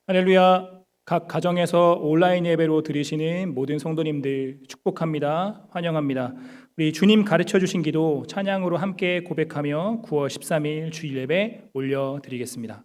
할렐루야. 각 가정에서 온라인 예배로 드리시는 모든 성도님들 축복합니다. 환영합니다. 우리 주님 가르쳐 주신 기도 찬양으로 함께 고백하며 9월 13일 주일 예배 올려드리겠습니다.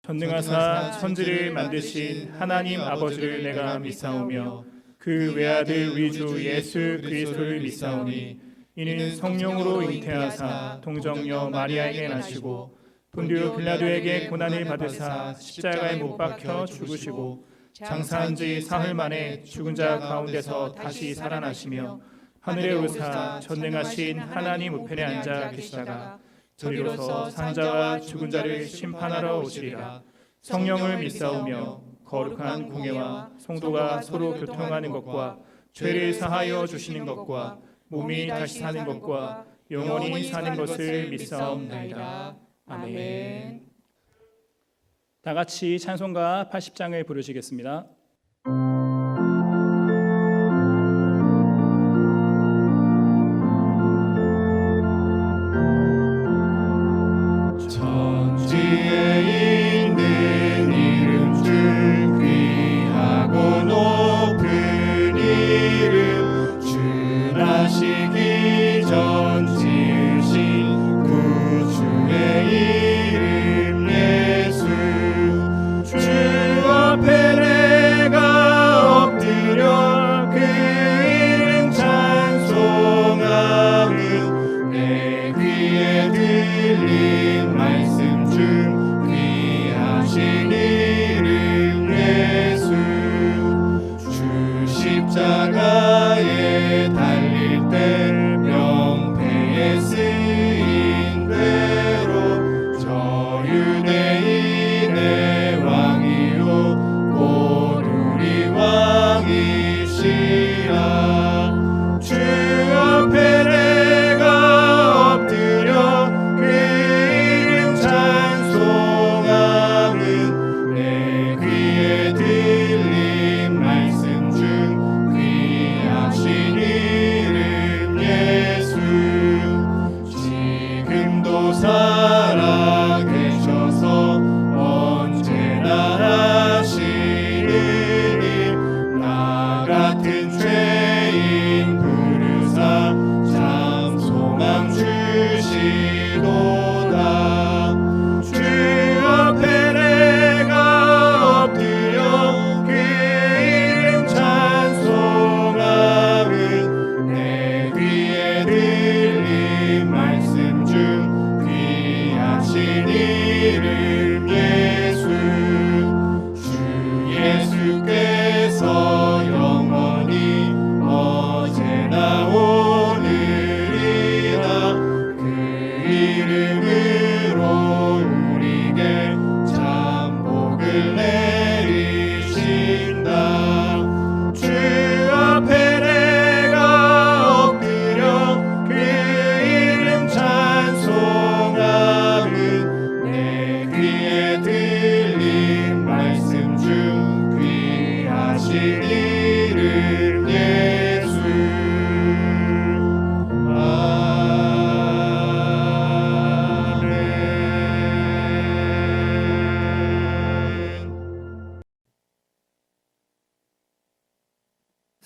전능하사 천지를 만드신 하나님 아버지를 내가 믿사오며 그 외아들 우리 주 예수 그리스도를 믿사오니 이는 성령으로 잉태하사 동정녀 마리아에게 나시고 본디오 빌라도에게 고난을 받으사 십자가에 못 박혀 죽으시고 장사한 지 사흘 만에 죽은 자 가운데서 다시 살아나시며 하늘에 오르사 전능하신 하나님 우편에 앉아 계시다가 저리로서 산자와 죽은 자를 심판하러 오시리라. 성령을 믿사오며 거룩한 공예와 성도가 서로 교통하는 것과 죄를 사하여 주시는 것과 몸이 다시 사는 것과 영원히 사는 것을 믿사옵나이다. 아멘. 다 같이 찬송가 80장을 부르시겠습니다. 주 앞에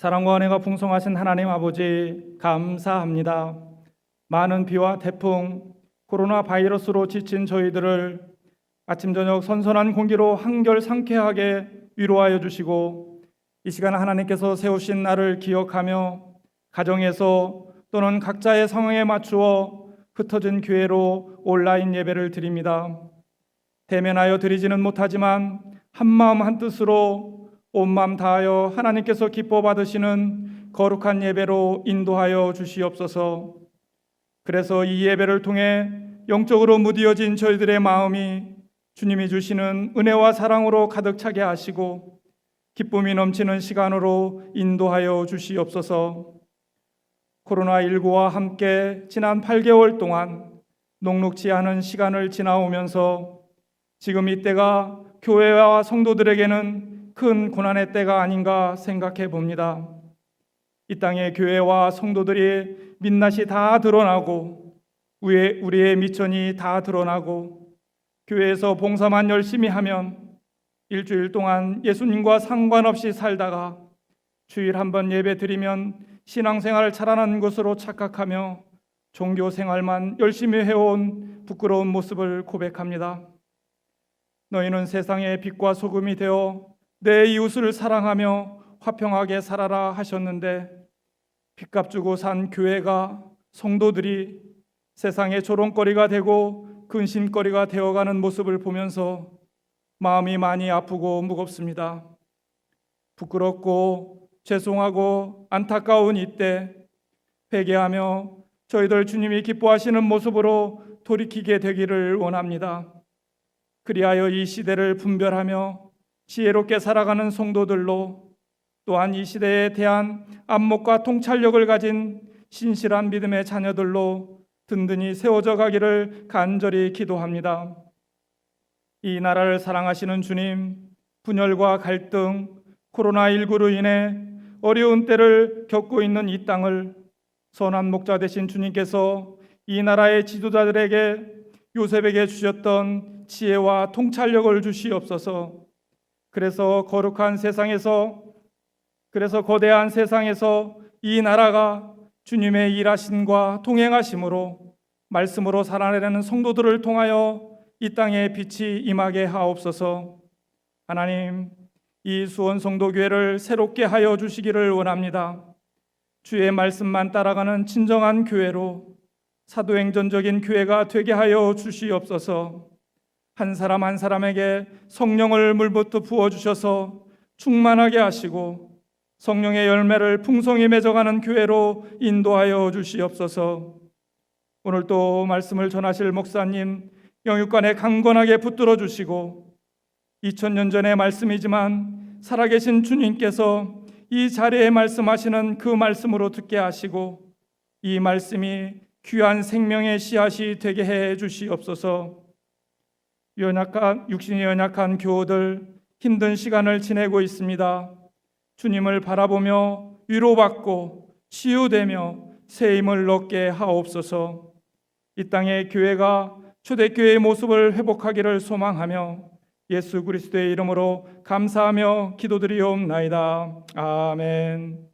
사랑과 은혜가 풍성하신 하나님 아버지 감사합니다. 많은 비와 태풍, 코로나 바이러스로 지친 저희들을 아침 저녁 선선한 공기로 한결 상쾌하게 위로하여 주시고, 이 시간 하나님께서 세우신 날을 기억하며 가정에서 또는 각자의 상황에 맞추어 흩어진 교회로 온라인 예배를 드립니다. 대면하여 드리지는 못하지만 한마음 한뜻으로 온 마음 다하여 하나님께서 기뻐 받으시는 거룩한 예배로 인도하여 주시옵소서. 그래서 이 예배를 통해 영적으로 무디어진 저희들의 마음이 주님이 주시는 은혜와 사랑으로 가득 차게 하시고 기쁨이 넘치는 시간으로 인도하여 주시옵소서. 코로나19와 함께 지난 8개월 동안 녹록지 않은 시간을 지나오면서 지금 이때가 교회와 성도들에게는 큰 고난의 때가 아닌가 생각해 봅니다. 이 땅의 교회와 성도들이 민낯이 다 드러나고 우리의 미천이 다 드러나고 교회에서 봉사만 열심히 하면 일주일 동안 예수님과 상관없이 살다가 주일 한번 예배 드리면 신앙생활을 잘하는 것으로 착각하며 종교생활만 열심히 해온 부끄러운 모습을 고백합니다. 너희는 세상의 빛과 소금이 되어 내 이웃을 사랑하며 화평하게 살아라 하셨는데, 빚값 주고 산 교회가, 성도들이 세상의 조롱거리가 되고 근심거리가 되어가는 모습을 보면서 마음이 많이 아프고 무겁습니다. 부끄럽고 죄송하고 안타까운 이때 회개하며 저희들 주님이 기뻐하시는 모습으로 돌이키게 되기를 원합니다. 그리하여 이 시대를 분별하며 지혜롭게 살아가는 성도들로, 또한 이 시대에 대한 안목과 통찰력을 가진 신실한 믿음의 자녀들로 든든히 세워져 가기를 간절히 기도합니다. 이 나라를 사랑하시는 주님, 분열과 갈등, 코로나19로 인해 어려운 때를 겪고 있는 이 땅을 선한 목자 되신 주님께서 이 나라의 지도자들에게, 요셉에게 주셨던 지혜와 통찰력을 주시옵소서. 그래서 거대한 세상에서 이 나라가 주님의 일하심과 동행하심으로 말씀으로 살아내는 성도들을 통하여 이 땅에 빛이 임하게 하옵소서. 하나님, 이 수원성도교회를 새롭게 하여 주시기를 원합니다. 주의 말씀만 따라가는 진정한 교회로, 사도행전적인 교회가 되게 하여 주시옵소서. 한 사람 한 사람에게 성령을 물부터 부어주셔서 충만하게 하시고 성령의 열매를 풍성히 맺어가는 교회로 인도하여 주시옵소서. 오늘 또 말씀을 전하실 목사님 영육간에 강건하게 붙들어 주시고, 2000년 전의 말씀이지만 살아계신 주님께서 이 자리에 말씀하시는 그 말씀으로 듣게 하시고, 이 말씀이 귀한 생명의 씨앗이 되게 해 주시옵소서. 육신이 연약한 교우들 힘든 시간을 지내고 있습니다. 주님을 바라보며 위로받고 치유되며 새 힘을 얻게 하옵소서. 이 땅의 교회가 초대교회의 모습을 회복하기를 소망하며 예수 그리스도의 이름으로 감사하며 기도드리옵나이다. 아멘.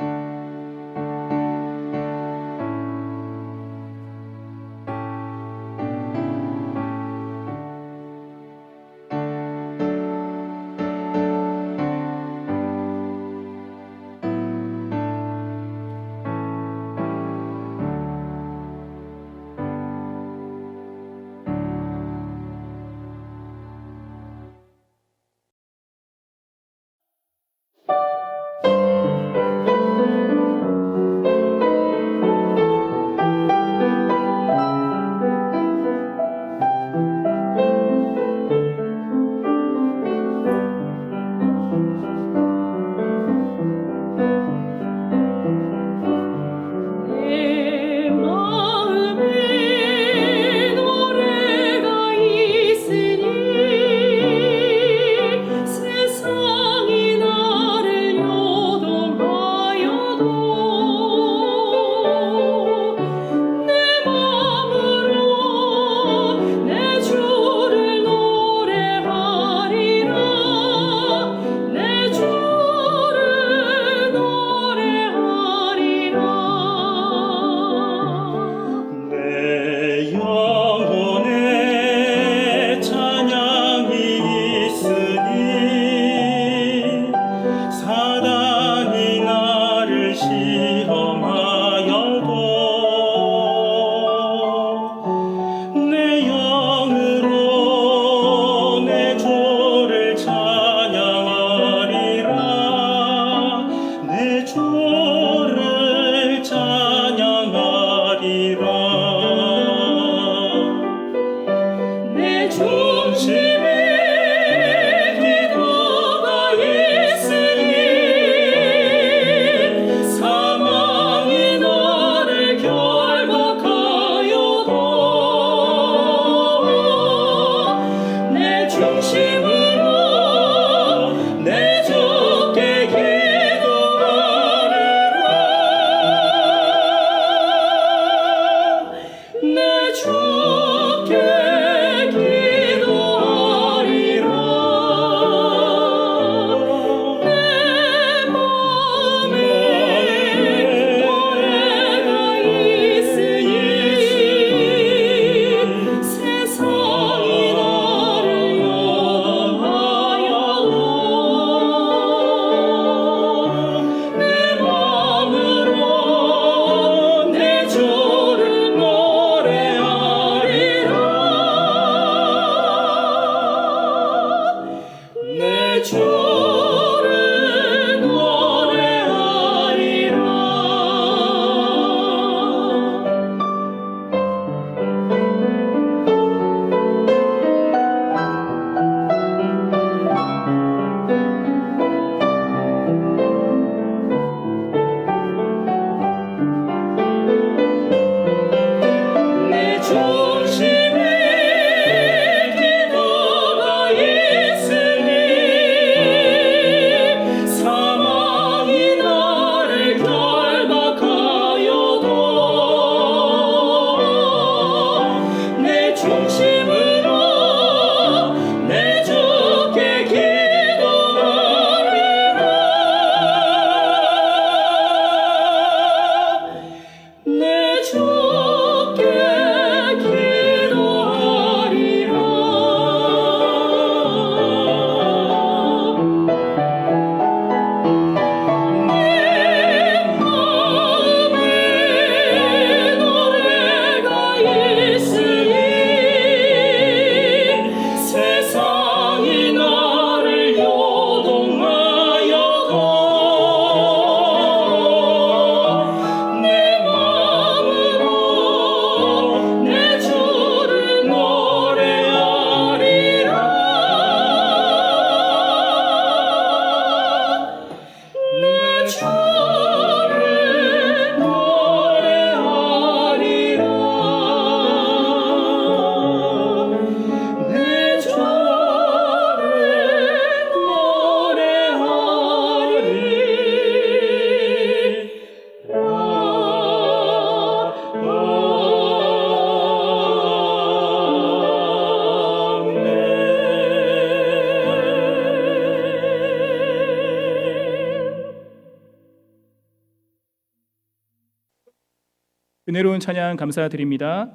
은혜로운 찬양 감사드립니다.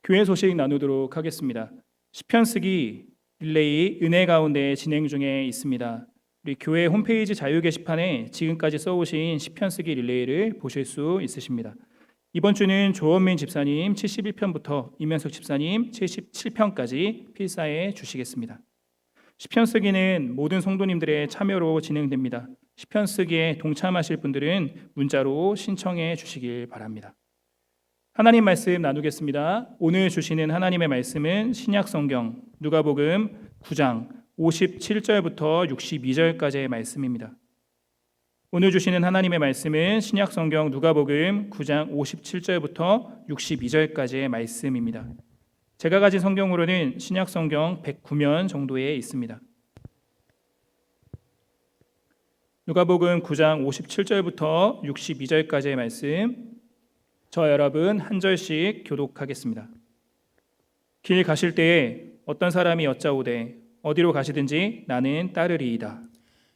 교회 소식 나누도록 하겠습니다. 시편 쓰기 릴레이 은혜 가운데 진행 중에 있습니다. 우리 교회 홈페이지 자유 게시판에 지금까지 써오신 시편 쓰기 릴레이를 보실 수 있으십니다. 이번 주는 조원민 집사님 71편부터 이면석 집사님 77편까지 필사해 주시겠습니다. 시편 쓰기는 모든 성도님들의 참여로 진행됩니다. 시편 쓰기에 동참하실 분들은 문자로 신청해 주시길 바랍니다. 하나님 말씀 나누겠습니다. 오늘 주시는 하나님의 말씀은 신약성경 누가복음 9장 57절부터 62절까지의 말씀입니다. 오늘 주시는 하나님의 말씀은 신약성경 누가복음 9장 57절부터 62절까지의 말씀입니다. 제가 가진 성경으로는 신약성경 109면 정도에 있습니다. 누가복음 9장 57절부터 62절까지의 말씀, 저 여러분 한 절씩 교독하겠습니다. 길 가실 때에 어떤 사람이 여짜오되 어디로 가시든지 나는 따르리이다.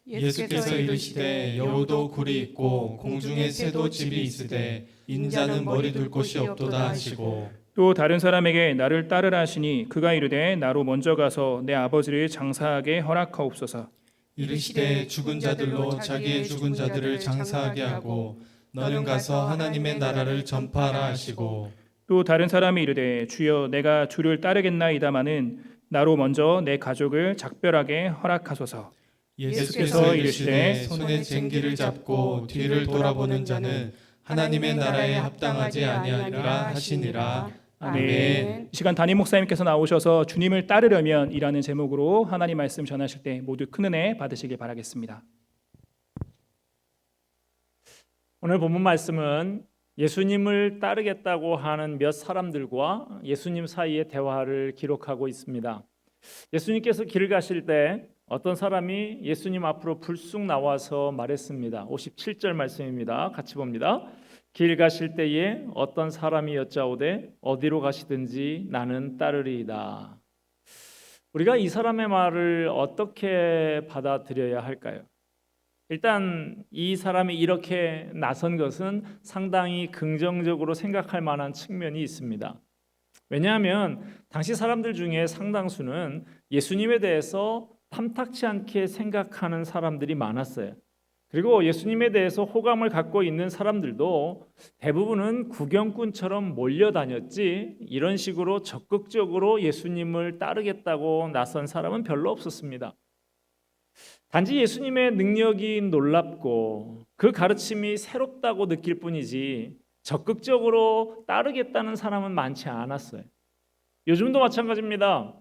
예수께서 이르시되 여우도 굴이 있고 공중에 새도 집이 있으되 인자는 머리 둘 곳이 없도다 하시고, 또 다른 사람에게 나를 따르라 하시니 그가 이르되 나로 먼저 가서 내 아버지를 장사하게 허락하옵소서. 이르시되 죽은 자들로 자기의 죽은 자들을 장사하게 하고 너는 가서 하나님의 나라를 전파하라 하시고, 또 다른 사람이 이르되 주여 내가 주를 따르겠나이다마는 나로 먼저 내 가족을 작별하게 허락하소서. 예수께서 이르시되 손에 쟁기를 잡고 뒤를 돌아보는 자는 하나님의 나라에 합당하지 아니하리라 하시니라. 아멘. 이 시간 담임 목사님께서 나오셔서 주님을 따르려면 이라는 제목으로 하나님 말씀 전하실 때 모두 큰 은혜 받으시길 바라겠습니다. 오늘 본문 말씀은 예수님을 따르겠다고 하는 몇 사람들과 예수님 사이의 대화를 기록하고 있습니다. 예수님께서 길을 가실 때 어떤 사람이 예수님 앞으로 불쑥 나와서 말했습니다. 57절 말씀입니다. 같이 봅니다. 길 가실 때에 어떤 사람이 여짜오되 어디로 가시든지 나는 따르리이다. 우리가 이 사람의 말을 어떻게 받아들여야 할까요? 일단 이 사람이 이렇게 나선 것은 상당히 긍정적으로 생각할 만한 측면이 있습니다. 왜냐하면 당시 사람들 중에 상당수는 예수님에 대해서 탐탁치 않게 생각하는 사람들이 많았어요. 그리고 예수님에 대해서 호감을 갖고 있는 사람들도 대부분은 구경꾼처럼 몰려다녔지 이런 식으로 적극적으로 예수님을 따르겠다고 나선 사람은 별로 없었습니다. 단지 예수님의 능력이 놀랍고 그 가르침이 새롭다고 느낄 뿐이지 적극적으로 따르겠다는 사람은 많지 않았어요. 요즘도 마찬가지입니다.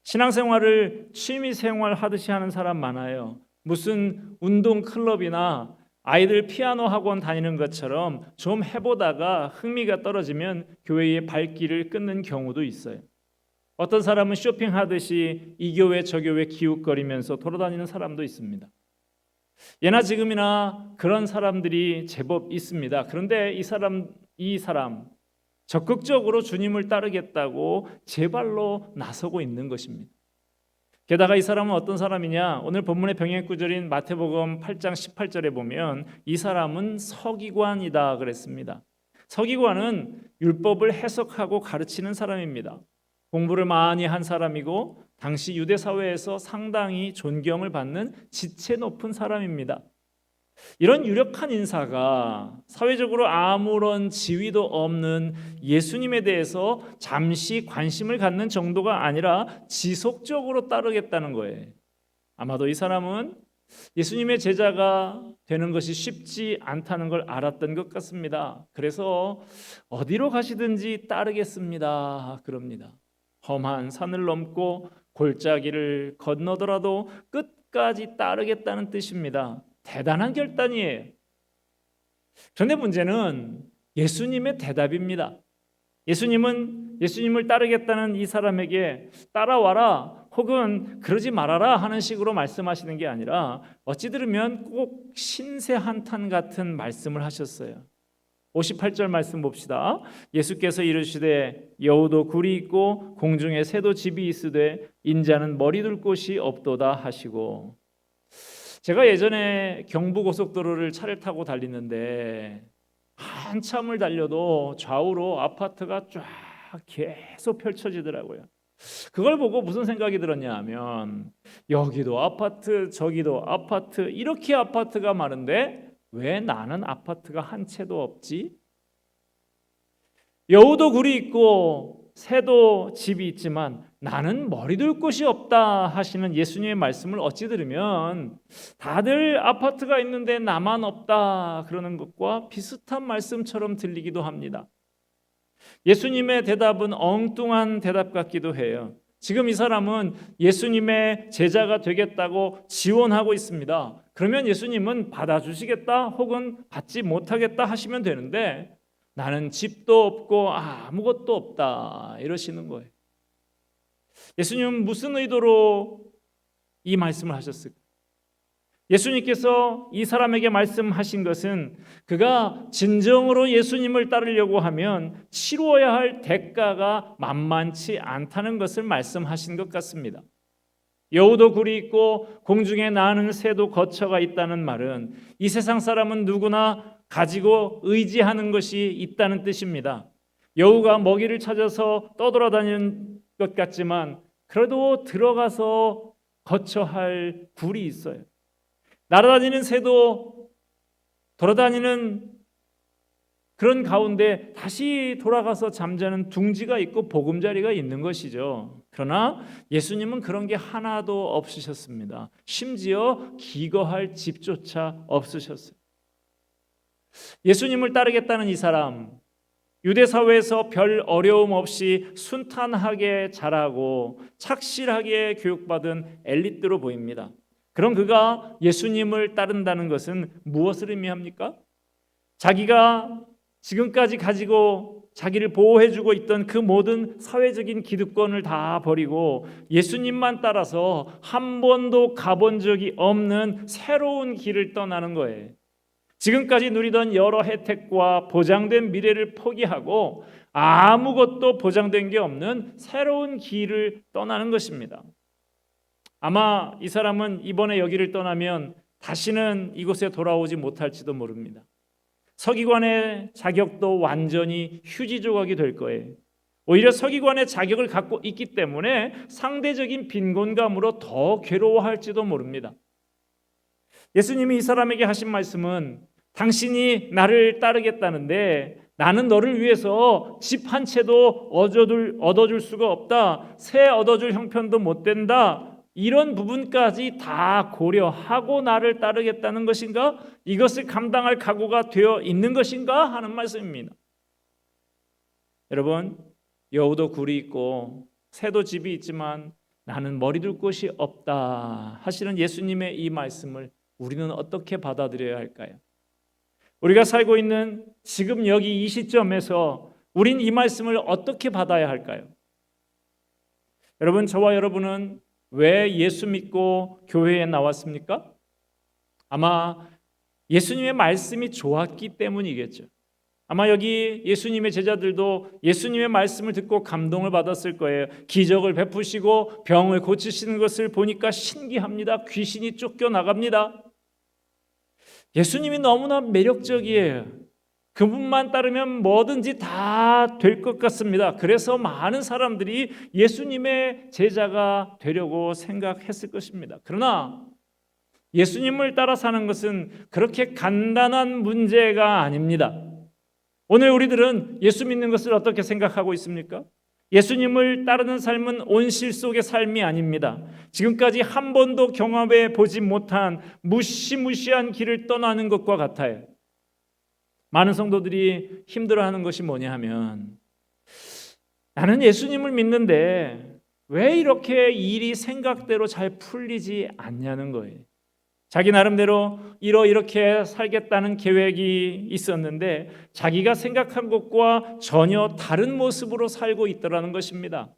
신앙생활을 취미생활 하듯이 하는 사람 많아요. 무슨 운동 클럽이나 아이들 피아노 학원 다니는 것처럼 좀 해보다가 흥미가 떨어지면 교회의 발길을 끊는 경우도 있어요. 어떤 사람은 쇼핑하듯이 이 교회 저 교회 기웃거리면서 돌아다니는 사람도 있습니다. 예나 지금이나 그런 사람들이 제법 있습니다. 그런데 이 사람 적극적으로 주님을 따르겠다고 제 발로 나서고 있는 것입니다. 게다가 이 사람은 어떤 사람이냐? 오늘 본문의 병행 구절인 마태복음 8장 18절에 보면 이 사람은 서기관이다 그랬습니다. 서기관은 율법을 해석하고 가르치는 사람입니다. 공부를 많이 한 사람이고 당시 유대 사회에서 상당히 존경을 받는 지체 높은 사람입니다. 이런 유력한 인사가 사회적으로 아무런 지위도 없는 예수님에 대해서 잠시 관심을 갖는 정도가 아니라 지속적으로 따르겠다는 거예요. 아마도 이 사람은 예수님의 제자가 되는 것이 쉽지 않다는 걸 알았던 것 같습니다. 그래서 어디로 가시든지 따르겠습니다 그럽니다. 험한 산을 넘고 골짜기를 건너더라도 끝까지 따르겠다는 뜻입니다. 대단한 결단이에요. 그런데 문제는 예수님의 대답입니다. 예수님을 따르겠다는 이 사람에게 따라와라 혹은 그러지 말아라 하는 식으로 말씀하시는 게 아니라 어찌 들으면 꼭 신세 한탄 같은 말씀을 하셨어요. 58절 말씀 봅시다. 예수께서 이르시되 여우도 굴이 있고 공중에 새도 집이 있으되 인자는 머리 둘 곳이 없도다 하시고, 제가 예전에 경부고속도로를 차를 타고 달리는데 한참을 달려도 좌우로 아파트가 쫙 계속 펼쳐지더라고요. 그걸 보고 무슨 생각이 들었냐 하면 여기도 아파트 저기도 아파트, 이렇게 아파트가 많은데 왜 나는 아파트가 한 채도 없지? 여우도 굴이 있고 새도 집이 있지만 나는 머리 둘 곳이 없다 하시는 예수님의 말씀을 어찌 들으면 다들 아파트가 있는데 나만 없다 그러는 것과 비슷한 말씀처럼 들리기도 합니다. 예수님의 대답은 엉뚱한 대답 같기도 해요. 지금 이 사람은 예수님의 제자가 되겠다고 지원하고 있습니다. 그러면 예수님은 받아주시겠다 혹은 받지 못하겠다 하시면 되는데 나는 집도 없고 아무것도 없다 이러시는 거예요. 예수님은 무슨 의도로 이 말씀을 하셨을까? 예수님께서 이 사람에게 말씀하신 것은 그가 진정으로 예수님을 따르려고 하면 치루어야 할 대가가 만만치 않다는 것을 말씀하신 것 같습니다. 여우도 굴이 있고 공중에 나는 새도 거처가 있다는 말은 이 세상 사람은 누구나 가지고 의지하는 것이 있다는 뜻입니다. 여우가 먹이를 찾아서 떠돌아다니는 것 같지만 그래도 들어가서 거처할 굴이 있어요. 날아다니는 새도 돌아다니는 그런 가운데 다시 돌아가서 잠자는 둥지가 있고 보금자리가 있는 것이죠. 그러나 예수님은 그런 게 하나도 없으셨습니다. 심지어 기거할 집조차 없으셨어요. 예수님을 따르겠다는 이 사람, 유대 사회에서 별 어려움 없이 순탄하게 자라고 착실하게 교육받은 엘리트로 보입니다. 그럼 그가 예수님을 따른다는 것은 무엇을 의미합니까? 자기가 지금까지 가지고 자기를 보호해주고 있던 그 모든 사회적인 기득권을 다 버리고 예수님만 따라서 한 번도 가본 적이 없는 새로운 길을 떠나는 거예요. 지금까지 누리던 여러 혜택과 보장된 미래를 포기하고 아무것도 보장된 게 없는 새로운 길을 떠나는 것입니다. 아마 이 사람은 이번에 여기를 떠나면 다시는 이곳에 돌아오지 못할지도 모릅니다. 서기관의 자격도 완전히 휴지 조각이 될 거예요. 오히려 서기관의 자격을 갖고 있기 때문에 상대적인 빈곤감으로 더 괴로워할지도 모릅니다. 예수님이 이 사람에게 하신 말씀은 당신이 나를 따르겠다는데 나는 너를 위해서 집 한 채도 얻어줄 수가 없다. 새 얻어줄 형편도 못 된다. 이런 부분까지 다 고려하고 나를 따르겠다는 것인가? 이것을 감당할 각오가 되어 있는 것인가? 하는 말씀입니다. 여러분, 여우도 굴이 있고 새도 집이 있지만 나는 머리 둘 곳이 없다 하시는 예수님의 이 말씀을 우리는 어떻게 받아들여야 할까요? 우리가 살고 있는 지금 여기 이 시점에서 우린 이 말씀을 어떻게 받아야 할까요? 여러분, 저와 여러분은 왜 예수 믿고 교회에 나왔습니까? 아마 예수님의 말씀이 좋았기 때문이겠죠. 아마 여기 예수님의 제자들도 예수님의 말씀을 듣고 감동을 받았을 거예요. 기적을 베푸시고 병을 고치시는 것을 보니까 신기합니다. 귀신이 쫓겨나갑니다. 예수님이 너무나 매력적이에요. 그분만 따르면 뭐든지 다 될 것 같습니다. 그래서 많은 사람들이 예수님의 제자가 되려고 생각했을 것입니다. 그러나 예수님을 따라 사는 것은 그렇게 간단한 문제가 아닙니다. 오늘 우리들은 예수 믿는 것을 어떻게 생각하고 있습니까? 예수님을 따르는 삶은 온실 속의 삶이 아닙니다. 지금까지 한 번도 경험해 보지 못한 무시무시한 길을 떠나는 것과 같아요. 많은 성도들이 힘들어하는 것이 뭐냐 하면 나는 예수님을 믿는데 왜 이렇게 일이 생각대로 잘 풀리지 않냐는 거예요. 자기 나름대로 이렇게 살겠다는 계획이 있었는데 자기가 생각한 것과 전혀 다른 모습으로 살고 있더라는 것입니다.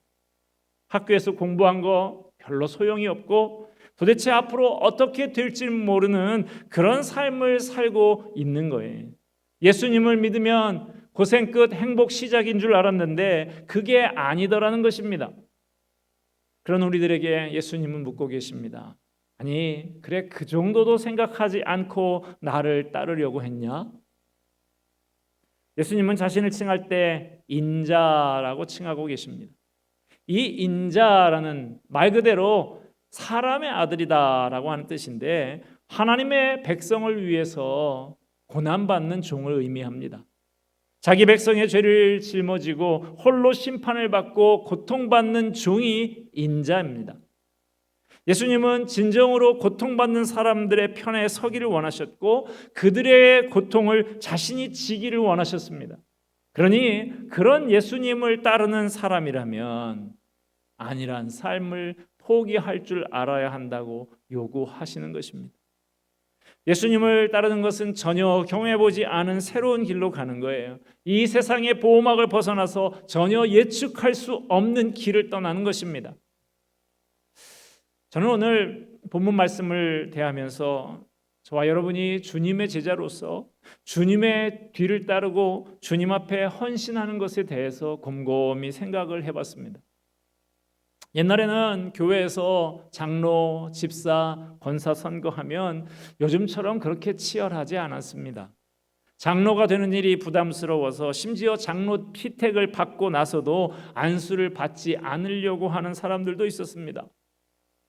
학교에서 공부한 거 별로 소용이 없고 도대체 앞으로 어떻게 될지 모르는 그런 삶을 살고 있는 거예요. 예수님을 믿으면 고생 끝 행복 시작인 줄 알았는데 그게 아니더라는 것입니다. 그런 우리들에게 예수님은 묻고 계십니다. 아니, 그래 그 정도도 생각하지 않고 나를 따르려고 했냐? 예수님은 자신을 칭할 때 인자라고 칭하고 계십니다. 이 인자라는 말 그대로 사람의 아들이다라고 하는 뜻인데 하나님의 백성을 위해서 고난받는 종을 의미합니다. 자기 백성의 죄를 짊어지고 홀로 심판을 받고 고통받는 종이 인자입니다. 예수님은 진정으로 고통받는 사람들의 편에 서기를 원하셨고 그들의 고통을 자신이 지기를 원하셨습니다. 그러니 그런 예수님을 따르는 사람이라면 안일한 삶을 포기할 줄 알아야 한다고 요구하시는 것입니다. 예수님을 따르는 것은 전혀 경험해보지 않은 새로운 길로 가는 거예요. 이 세상의 보호막을 벗어나서 전혀 예측할 수 없는 길을 떠나는 것입니다. 저는 오늘 본문 말씀을 대하면서 저와 여러분이 주님의 제자로서 주님의 뒤를 따르고 주님 앞에 헌신하는 것에 대해서 곰곰이 생각을 해봤습니다. 옛날에는 교회에서 장로, 집사, 권사 선거하면 요즘처럼 그렇게 치열하지 않았습니다. 장로가 되는 일이 부담스러워서 심지어 장로 피택을 받고 나서도 안수를 받지 않으려고 하는 사람들도 있었습니다.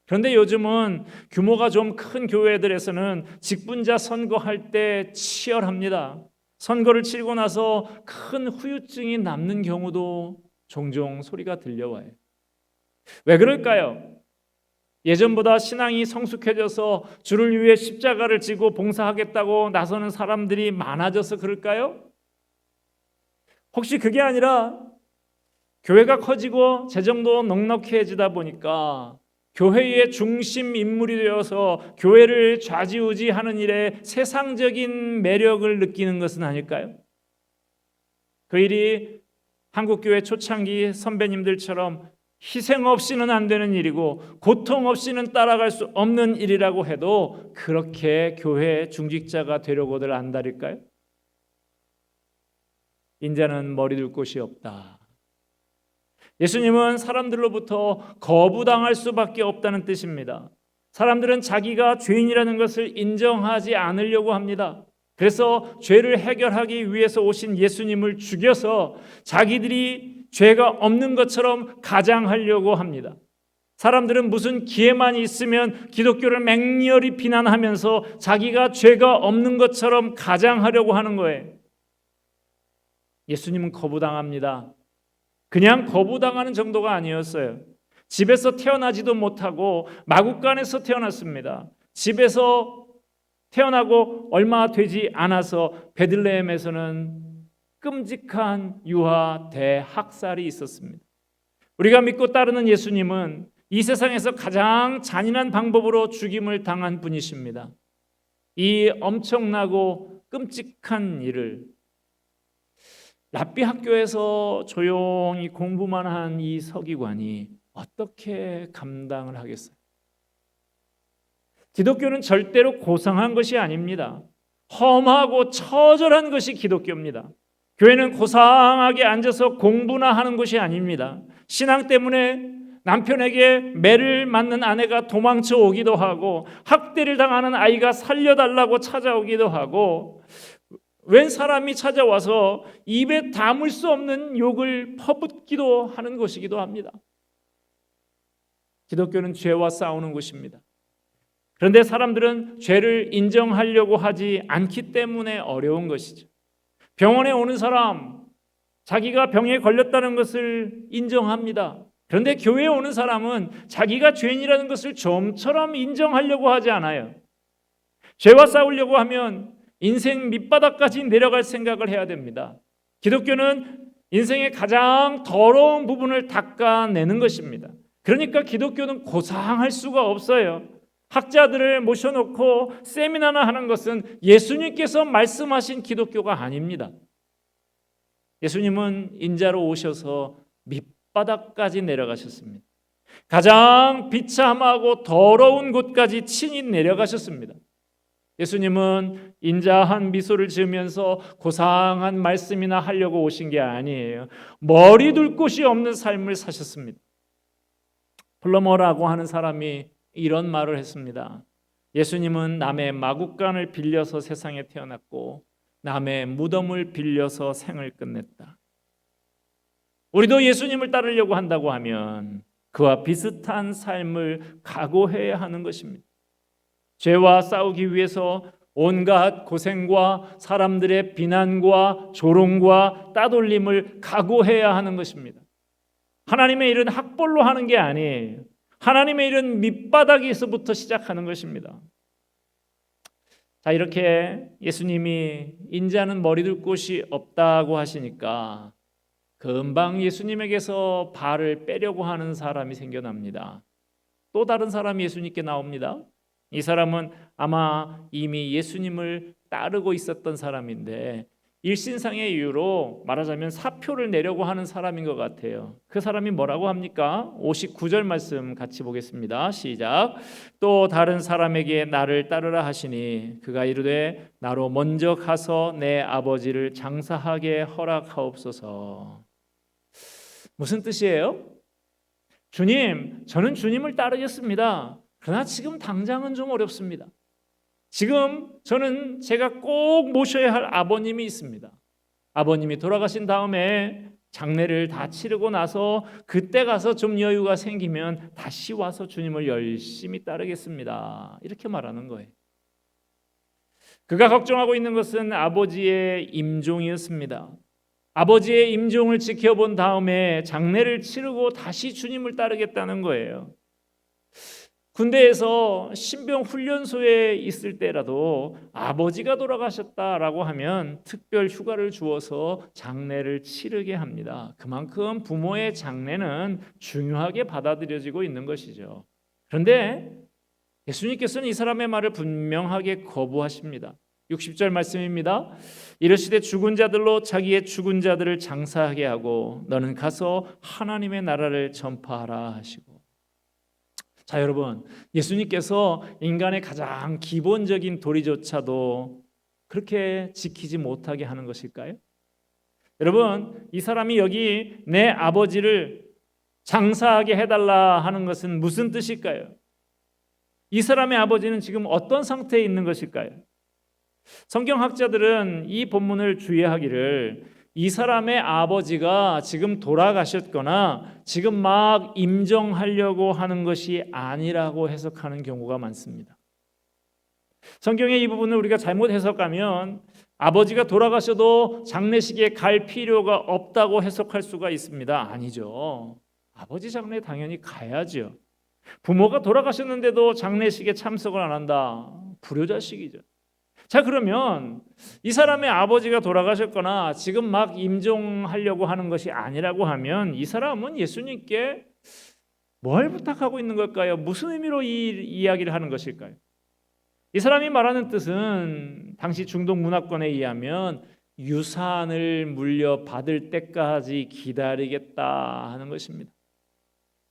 그런데 요즘은 규모가 좀 큰 교회들에서는 직분자 선거할 때 치열합니다. 선거를 치르고 나서 큰 후유증이 남는 경우도 종종 소리가 들려와요. 왜 그럴까요? 예전보다 신앙이 성숙해져서 주를 위해 십자가를 지고 봉사하겠다고 나서는 사람들이 많아져서 그럴까요? 혹시 그게 아니라 교회가 커지고 재정도 넉넉해지다 보니까 교회의 중심 인물이 되어서 교회를 좌지우지하는 일에 세상적인 매력을 느끼는 것은 아닐까요? 그 일이 한국교회 초창기 선배님들처럼 희생 없이는 안 되는 일이고 고통 없이는 따라갈 수 없는 일이라고 해도 그렇게 교회 중직자가 되려고들 안달일까요? 인자는 머리 둘 곳이 없다. 예수님은 사람들로부터 거부당할 수밖에 없다는 뜻입니다. 사람들은 자기가 죄인이라는 것을 인정하지 않으려고 합니다. 그래서 죄를 해결하기 위해서 오신 예수님을 죽여서 자기들이 죄가 없는 것처럼 가장하려고 합니다. 사람들은 무슨 기회만 있으면 기독교를 맹렬히 비난하면서 자기가 죄가 없는 것처럼 가장하려고 하는 거예요. 예수님은 거부당합니다. 그냥 거부당하는 정도가 아니었어요. 집에서 태어나지도 못하고 마국간에서 태어났습니다. 집에서 태어나고 얼마 되지 않아서 베들레헴에서는 끔찍한 유아 대학살이 있었습니다. 우리가 믿고 따르는 예수님은 이 세상에서 가장 잔인한 방법으로 죽임을 당한 분이십니다. 이 엄청나고 끔찍한 일을 랍비 학교에서 조용히 공부만 한 이 서기관이 어떻게 감당을 하겠어요? 기독교는 절대로 고상한 것이 아닙니다. 험하고 처절한 것이 기독교입니다. 교회는 고상하게 앉아서 공부나 하는 것이 아닙니다. 신앙 때문에 남편에게 매를 맞는 아내가 도망쳐 오기도 하고, 학대를 당하는 아이가 살려달라고 찾아오기도 하고, 웬 사람이 찾아와서 입에 담을 수 없는 욕을 퍼붓기도 하는 것이기도 합니다. 기독교는 죄와 싸우는 것입니다. 그런데 사람들은 죄를 인정하려고 하지 않기 때문에 어려운 것이죠. 병원에 오는 사람, 자기가 병에 걸렸다는 것을 인정합니다. 그런데 교회에 오는 사람은 자기가 죄인이라는 것을 좀처럼 인정하려고 하지 않아요. 죄와 싸우려고 하면 인생 밑바닥까지 내려갈 생각을 해야 됩니다. 기독교는 인생의 가장 더러운 부분을 닦아내는 것입니다. 그러니까 기독교는 고상할 수가 없어요. 학자들을 모셔놓고 세미나나 하는 것은 예수님께서 말씀하신 기독교가 아닙니다. 예수님은 인자로 오셔서 밑바닥까지 내려가셨습니다. 가장 비참하고 더러운 곳까지 친히 내려가셨습니다. 예수님은 인자한 미소를 지으면서 고상한 말씀이나 하려고 오신 게 아니에요. 머리 둘 곳이 없는 삶을 사셨습니다. 플러머라고 하는 사람이 이런 말을 했습니다. 예수님은 남의 마구간을 빌려서 세상에 태어났고 남의 무덤을 빌려서 생을 끝냈다. 우리도 예수님을 따르려고 한다고 하면 그와 비슷한 삶을 각오해야 하는 것입니다. 죄와 싸우기 위해서 온갖 고생과 사람들의 비난과 조롱과 따돌림을 각오해야 하는 것입니다. 하나님의 일은 학벌로 하는 게 아니에요. 하나님의 일은 밑바닥에서부터 시작하는 것입니다. 자, 이렇게 예수님이 인자는 머리 둘 곳이 없다고 하시니까 금방 예수님에게서 발을 빼려고 하는 사람이 생겨납니다. 또 다른 사람이 예수님께 나옵니다. 이 사람은 아마 이미 예수님을 따르고 있었던 사람인데 일신상의 이유로 말하자면 사표를 내려고 하는 사람인 것 같아요. 그 사람이 뭐라고 합니까? 59절 말씀 같이 보겠습니다. 시작. 또 다른 사람에게 나를 따르라 하시니 그가 이르되 나로 먼저 가서 내 아버지를 장사하게 허락하옵소서. 무슨 뜻이에요? 주님, 저는 주님을 따르겠습니다. 그러나 지금 당장은 좀 어렵습니다. 지금 저는 제가 꼭 모셔야 할 아버님이 있습니다. 아버님이 돌아가신 다음에 장례를 다 치르고 나서 그때 가서 좀 여유가 생기면 다시 와서 주님을 열심히 따르겠습니다. 이렇게 말하는 거예요. 그가 걱정하고 있는 것은 아버지의 임종이었습니다. 아버지의 임종을 지켜본 다음에 장례를 치르고 다시 주님을 따르겠다는 거예요. 군대에서 신병 훈련소에 있을 때라도 아버지가 돌아가셨다라고 하면 특별 휴가를 주어서 장례를 치르게 합니다. 그만큼 부모의 장례는 중요하게 받아들여지고 있는 것이죠. 그런데 예수님께서는 이 사람의 말을 분명하게 거부하십니다. 60절 말씀입니다. 이르시되 죽은 자들로 자기의 죽은 자들을 장사하게 하고 너는 가서 하나님의 나라를 전파하라 하시고. 자, 여러분, 예수님께서 인간의 가장 기본적인 도리조차도 그렇게 지키지 못하게 하는 것일까요? 여러분, 이 사람이 여기 내 아버지를 장사하게 해달라 하는 것은 무슨 뜻일까요? 이 사람의 아버지는 지금 어떤 상태에 있는 것일까요? 성경학자들은 이 본문을 주의하기를 이 사람의 아버지가 지금 돌아가셨거나 지금 막 임종하려고 하는 것이 아니라고 해석하는 경우가 많습니다. 성경의 이 부분을 우리가 잘못 해석하면 아버지가 돌아가셔도 장례식에 갈 필요가 없다고 해석할 수가 있습니다. 아니죠. 아버지 장례 당연히 가야죠. 부모가 돌아가셨는데도 장례식에 참석을 안 한다. 불효자식이죠. 자, 그러면 이 사람의 아버지가 돌아가셨거나 지금 막 임종하려고 하는 것이 아니라고 하면 이 사람은 예수님께 뭘 부탁하고 있는 걸까요? 무슨 의미로 이 이야기를 하는 것일까요? 이 사람이 말하는 뜻은 당시 중동 문화권에 의하면 유산을 물려받을 때까지 기다리겠다 하는 것입니다.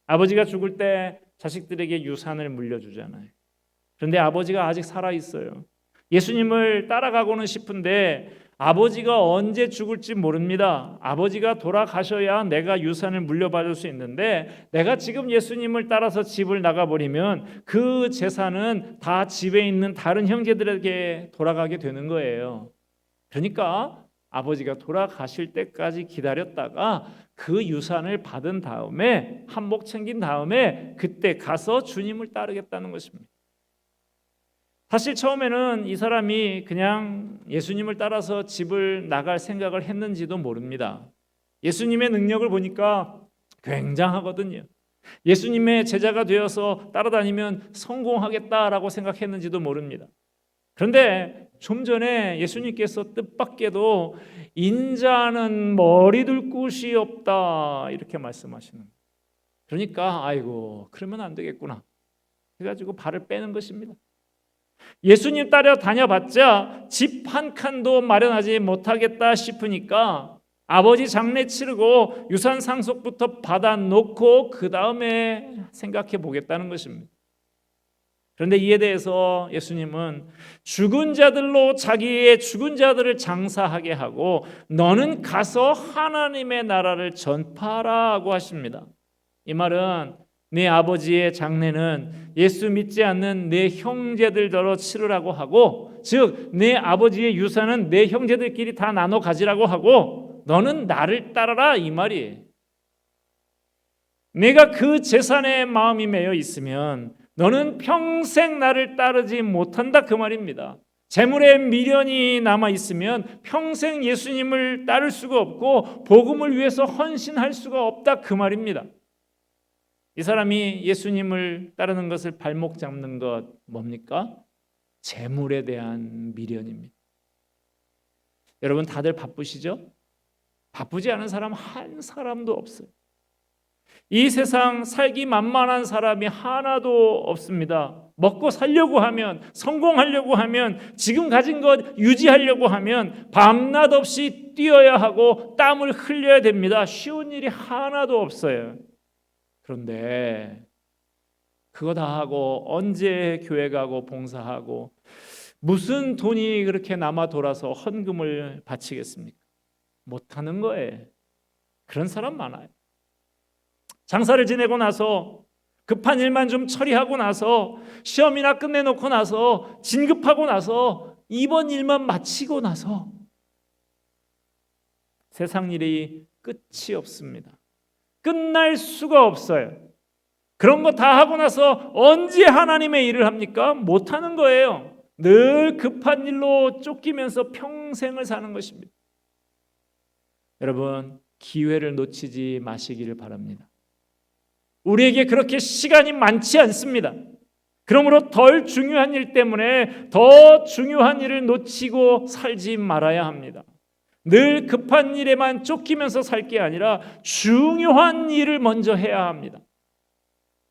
아버지가 죽을 때 자식들에게 유산을 물려주잖아요. 그런데 아버지가 아직 살아있어요. 예수님을 따라가고는 싶은데 아버지가 언제 죽을지 모릅니다. 아버지가 돌아가셔야 내가 유산을 물려받을 수 있는데 내가 지금 예수님을 따라서 집을 나가버리면 그 재산은 다 집에 있는 다른 형제들에게 돌아가게 되는 거예요. 그러니까 아버지가 돌아가실 때까지 기다렸다가 그 유산을 받은 다음에 한몫 챙긴 다음에 그때 가서 주님을 따르겠다는 것입니다. 사실 처음에는 이 사람이 그냥 예수님을 따라서 집을 나갈 생각을 했는지도 모릅니다. 예수님의 능력을 보니까 굉장하거든요. 예수님의 제자가 되어서 따라다니면 성공하겠다라고 생각했는지도 모릅니다. 그런데 좀 전에 예수님께서 뜻밖에도 인자는 머리 둘 곳이 없다 이렇게 말씀하시는 거예요. 그러니까 아이고 그러면 안 되겠구나 해가지고 발을 빼는 것입니다. 예수님 따라 다녀봤자 집 한 칸도 마련하지 못하겠다 싶으니까 아버지 장례 치르고 유산 상속부터 받아놓고 그 다음에 생각해 보겠다는 것입니다. 그런데 이에 대해서 예수님은 죽은 자들로 자기의 죽은 자들을 장사하게 하고 너는 가서 하나님의 나라를 전파하라고 하십니다. 이 말은 네 아버지의 장례는 예수 믿지 않는 내 형제들더러 치르라고 하고, 즉 내 아버지의 유산은 내 형제들끼리 다 나눠 가지라고 하고 너는 나를 따라라 이 말이에요. 내가 그 재산에 마음이 매여 있으면 너는 평생 나를 따르지 못한다 그 말입니다. 재물에 미련이 남아 있으면 평생 예수님을 따를 수가 없고 복음을 위해서 헌신할 수가 없다 그 말입니다. 이 사람이 예수님을 따르는 것을 발목 잡는 것 뭡니까? 재물에 대한 미련입니다. 여러분 다들 바쁘시죠? 바쁘지 않은 사람 한 사람도 없어요. 이 세상 살기 만만한 사람이 하나도 없습니다. 먹고 살려고 하면, 성공하려고 하면, 지금 가진 것 유지하려고 하면 밤낮 없이 뛰어야 하고 땀을 흘려야 됩니다. 쉬운 일이 하나도 없어요. 그런데 그거 다 하고 언제 교회 가고 봉사하고 무슨 돈이 그렇게 남아 돌아서 헌금을 바치겠습니까? 못하는 거예요. 그런 사람 많아요. 장사를 지내고 나서 급한 일만 좀 처리하고 나서 시험이나 끝내놓고 나서 진급하고 나서 이번 일만 마치고 나서 세상 일이 끝이 없습니다. 끝날 수가 없어요. 그런 거 다 하고 나서 언제 하나님의 일을 합니까? 못하는 거예요. 늘 급한 일로 쫓기면서 평생을 사는 것입니다. 여러분 기회를 놓치지 마시기를 바랍니다. 우리에게 그렇게 시간이 많지 않습니다. 그러므로 덜 중요한 일 때문에 더 중요한 일을 놓치고 살지 말아야 합니다. 늘 급한 일에만 쫓기면서 살 게 아니라 중요한 일을 먼저 해야 합니다.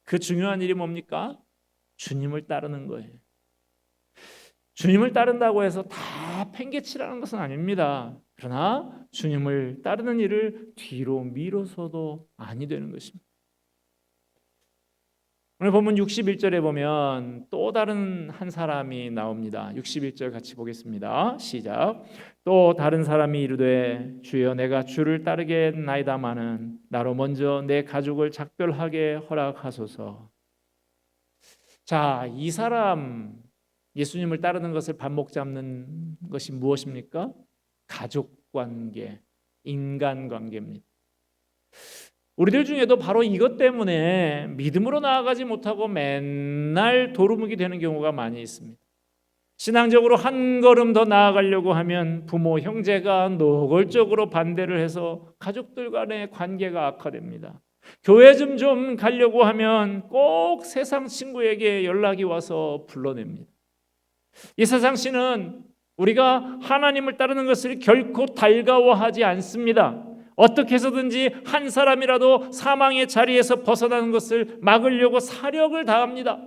그 중요한 일이 뭡니까? 주님을 따르는 거예요. 주님을 따른다고 해서 다 팽개치라는 것은 아닙니다. 그러나 주님을 따르는 일을 뒤로 미뤄서도 아니 되는 것입니다. 오늘 본문 61절에 보면 또 다른 한 사람이 나옵니다. 61절 같이 보겠습니다. 시작. 또 다른 사람이 이르되 주여 내가 주를 따르겠나이다마는 나로 먼저 내 가족을 작별하게 허락하소서. 자, 이 사람 예수님을 따르는 것을 발목 잡는 것이 무엇입니까? 가족관계, 인간관계입니다. 우리들 중에도 바로 이것 때문에 믿음으로 나아가지 못하고 맨날 도루묵이 되는 경우가 많이 있습니다. 신앙적으로 한 걸음 더 나아가려고 하면 부모, 형제가 노골적으로 반대를 해서 가족들 간의 관계가 악화됩니다. 교회 좀 가려고 하면 꼭 세상 친구에게 연락이 와서 불러냅니다. 이 세상 신은 우리가 하나님을 따르는 것을 결코 달가워하지 않습니다. 어떻게 해서든지 한 사람이라도 사망의 자리에서 벗어나는 것을 막으려고 사력을 다합니다.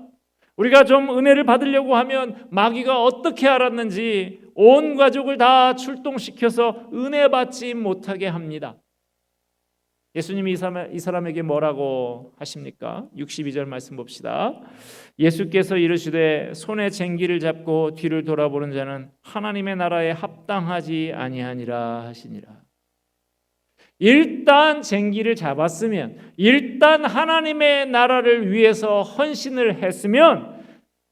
우리가 좀 은혜를 받으려고 하면 마귀가 어떻게 알았는지 온 가족을 다 출동시켜서 은혜 받지 못하게 합니다. 예수님이 이 사람에게 뭐라고 하십니까? 62절 말씀 봅시다. 예수께서 이르시되 손에 쟁기를 잡고 뒤를 돌아보는 자는 하나님의 나라에 합당하지 아니하니라 하시니라. 일단 쟁기를 잡았으면, 일단 하나님의 나라를 위해서 헌신을 했으면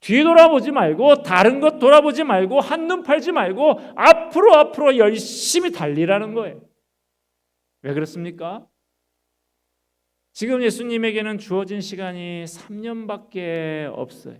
뒤돌아보지 말고, 다른 것 돌아보지 말고, 한눈 팔지 말고 앞으로 열심히 달리라는 거예요. 왜 그렇습니까? 지금 예수님에게는 주어진 시간이 3년밖에 없어요.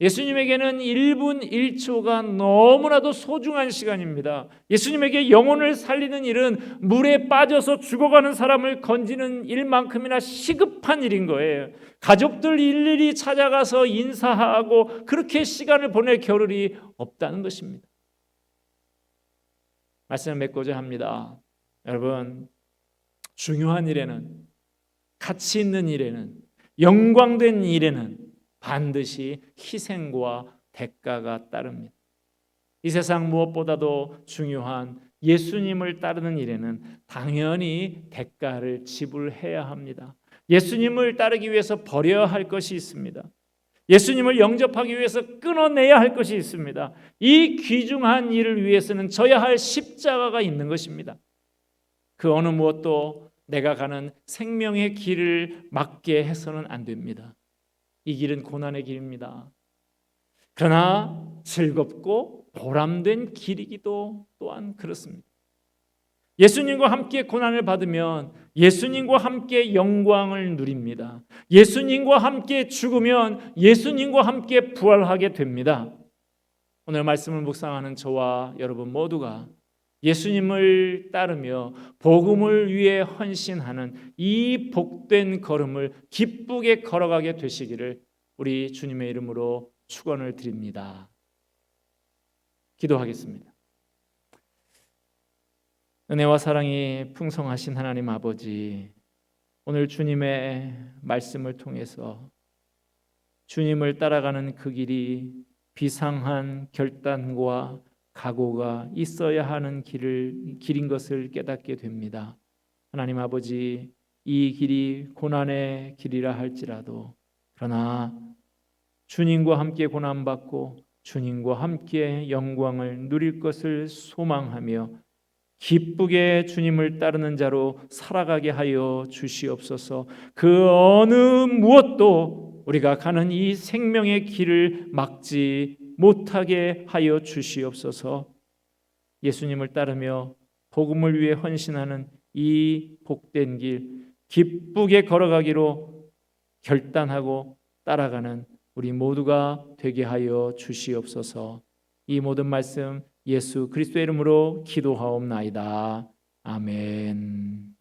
예수님에게는 1분 1초가 너무나도 소중한 시간입니다. 예수님에게 영혼을 살리는 일은 물에 빠져서 죽어가는 사람을 건지는 일만큼이나 시급한 일인 거예요. 가족들 일일이 찾아가서 인사하고 그렇게 시간을 보낼 겨를이 없다는 것입니다. 말씀을 맺고자 합니다. 여러분, 중요한 일에는, 가치 있는 일에는, 영광된 일에는 반드시 희생과 대가가 따릅니다. 이 세상 무엇보다도 중요한 예수님을 따르는 일에는 당연히 대가를 지불해야 합니다. 예수님을 따르기 위해서 버려야 할 것이 있습니다. 예수님을 영접하기 위해서 끊어내야 할 것이 있습니다. 이 귀중한 일을 위해서는 져야 할 십자가가 있는 것입니다. 그 어느 무엇도 내가 가는 생명의 길을 막게 해서는 안 됩니다. 이 길은 고난의 길입니다. 그러나 즐겁고 보람된 길이기도 또한 그렇습니다. 예수님과 함께 고난을 받으면 예수님과 함께 영광을 누립니다. 예수님과 함께 죽으면 예수님과 함께 부활하게 됩니다. 오늘 말씀을 묵상하는 저와 여러분 모두가 예수님을 따르며 복음을 위해 헌신하는 이 복된 걸음을 기쁘게 걸어가게 되시기를 우리 주님의 이름으로 축원을 드립니다. 기도하겠습니다. 은혜와 사랑이 풍성하신 하나님 아버지, 오늘 주님의 말씀을 통해서 주님을 따라가는 그 길이 비상한 결단과 각오가 있어야 하는 길인 것을 깨닫게 됩니다. 하나님 아버지, 이 길이 고난의 길이라 할지라도 그러나 주님과 함께 고난받고 주님과 함께 영광을 누릴 것을 소망하며 기쁘게 주님을 따르는 자로 살아가게 하여 주시옵소서. 그 어느 무엇도 우리가 가는 이 생명의 길을 막지 못하게 하여 주시옵소서. 예수님을 따르며 복음을 위해 헌신하는 이 복된 길 기쁘게 걸어가기로 결단하고 따라가는 우리 모두가 되게 하여 주시옵소서. 이 모든 말씀 예수 그리스도의 이름으로 기도하옵나이다. 아멘.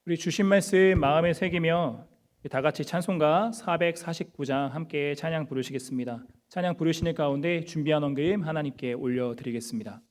우리 주신 말씀 마음에 새기며 다 같이 찬송가 449장 함께 찬양 부르시겠습니다. 찬양 부르시는 가운데 준비한 헌금 하나님께 올려드리겠습니다.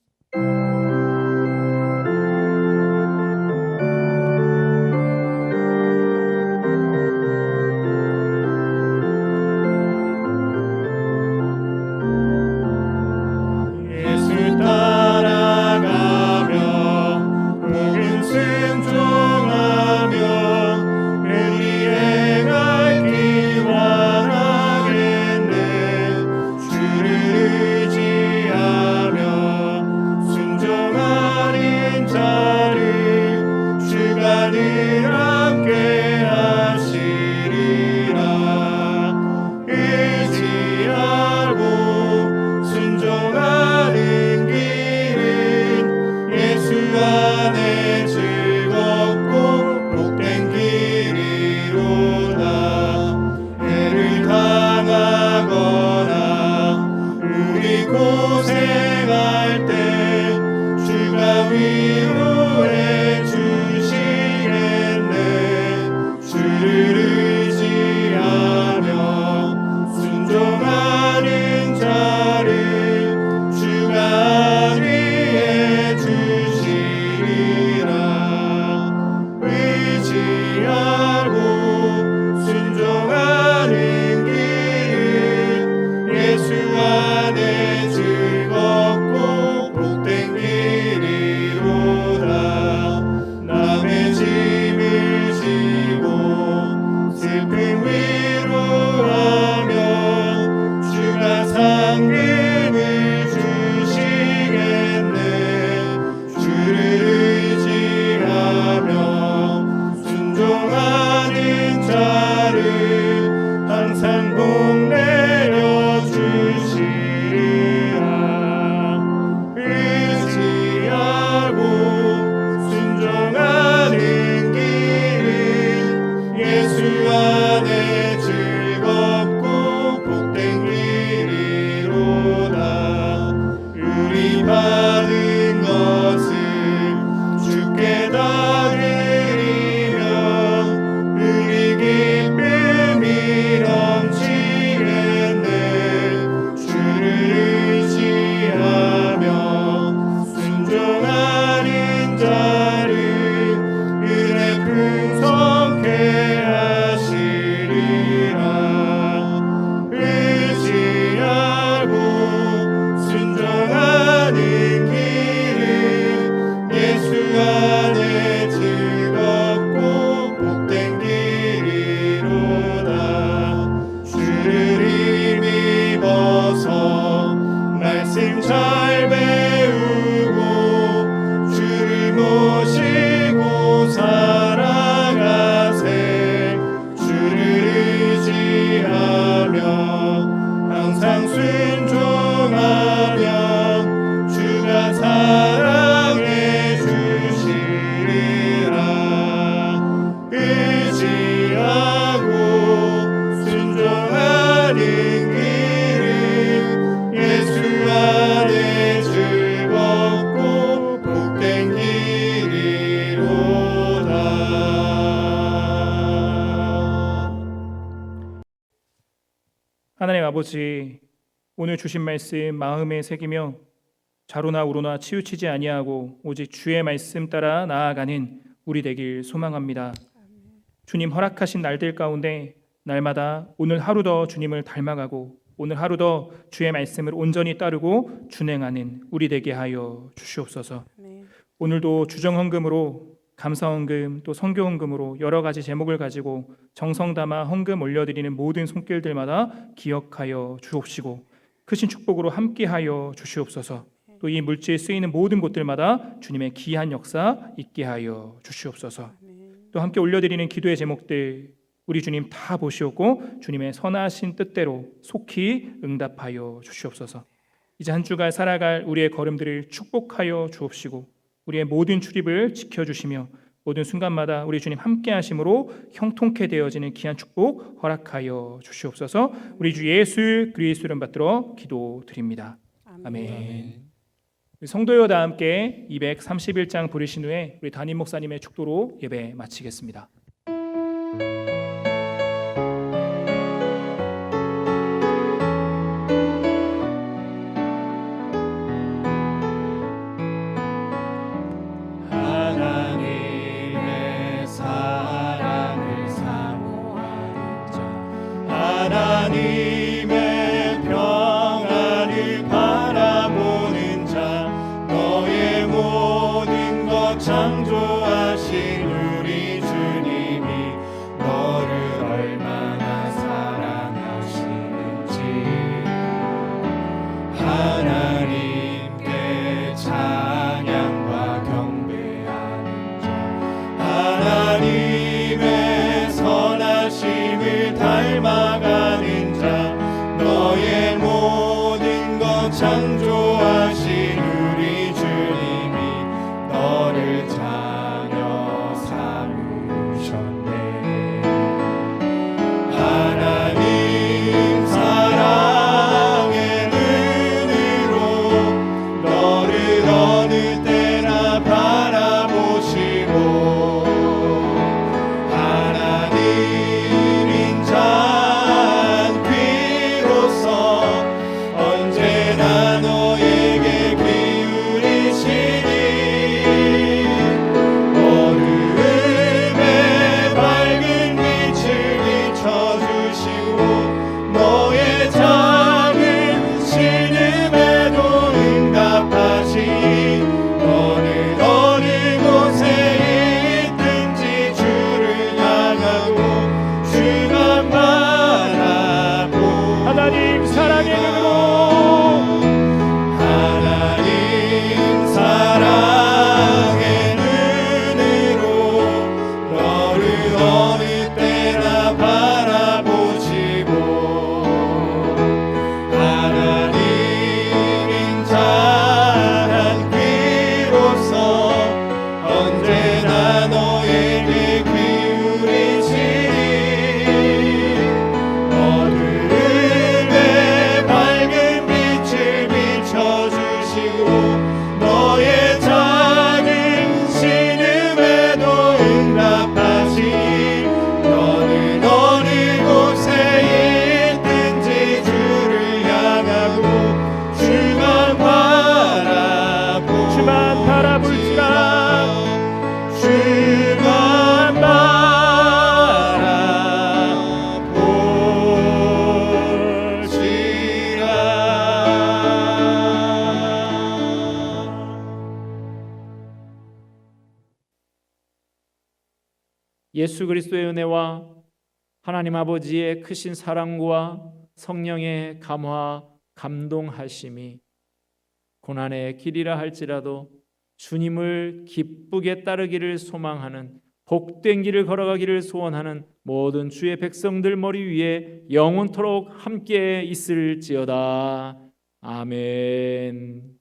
아버지, 오늘 주신 말씀 마음에 새기며 좌로나 우로나 치우치지 아니하고 오직 주의 말씀 따라 나아가는 우리 되길 소망합니다. 주님 허락하신 날들 가운데 날마다 오늘 하루 더 주님을 닮아가고 오늘 하루 더 주의 말씀을 온전히 따르고 준행하는 우리 되게 하여 주시옵소서. 오늘도 주정헌금으로 감사헌금 또 선교헌금으로 여러 가지 제목을 가지고 정성 담아 헌금 올려드리는 모든 손길들마다 기억하여 주옵시고 크신 축복으로 함께하여 주시옵소서. 또 이 물질 쓰이는 모든 곳들마다 주님의 귀한 역사 있게 하여 주시옵소서. 또 함께 올려드리는 기도의 제목들 우리 주님 다 보시옵고 주님의 선하신 뜻대로 속히 응답하여 주시옵소서. 이제 한 주간 살아갈 우리의 걸음들을 축복하여 주옵시고 우리의 모든 출입을 지켜주시며 모든 순간마다 우리 주님 함께 하심으로 형통케 되어지는 귀한 축복 허락하여 주시옵소서. 우리 주 예수 그리스도 이름 받들어 기도드립니다. 아멘. 성도여 다 함께 231장 부르신 후에 우리 담임 목사님의 축도로 예배 마치겠습니다. 하나님의 사랑을 사모하는 자 하나님의 평안을 바라보는 자 너의 모든 것 창조하신 우리 주님이 너를 얼마나 사랑하시는지 하나님께 찬양과 경배하는 자 하나님의 선하심을 닮아가는 자 너의 모든 것 창조하신 우리 주님이 너를 자녀 삼으셨네. 하나님 사랑의 눈으로 너를 어느 때나 바라보시고 하나님 인자한 귀로서 언제나 너에게 기울이시니 어두움에 밝은 빛을 비춰주시고 너의 작은 신음에도 응답하시니 너는 어느 곳에 있든지 주를 향하고 주만 바라보 하나님 사랑의 눈으로 하나님 사랑의 눈으로 너를 어느 때나 바라보시고 하나님 인자한 귀로서 언제나 너에게 기울이시니 어두움에 밝은 빛을 비춰주시고 너의 작은 신음에도 응답하시니 너는 어느 곳에 있든지 주를 향하고 주만 바라볼지라 주만 예수 그리스도의 은혜와 하나님 아버지의 크신 사랑과 성령의 감화 감동하심이 고난의 길이라 할지라도 주님을 기쁘게 따르기를 소망하는 복된 길을 걸어가기를 소원하는 모든 주의 백성들 머리 위에 영원토록 함께 있을지어다. 아멘.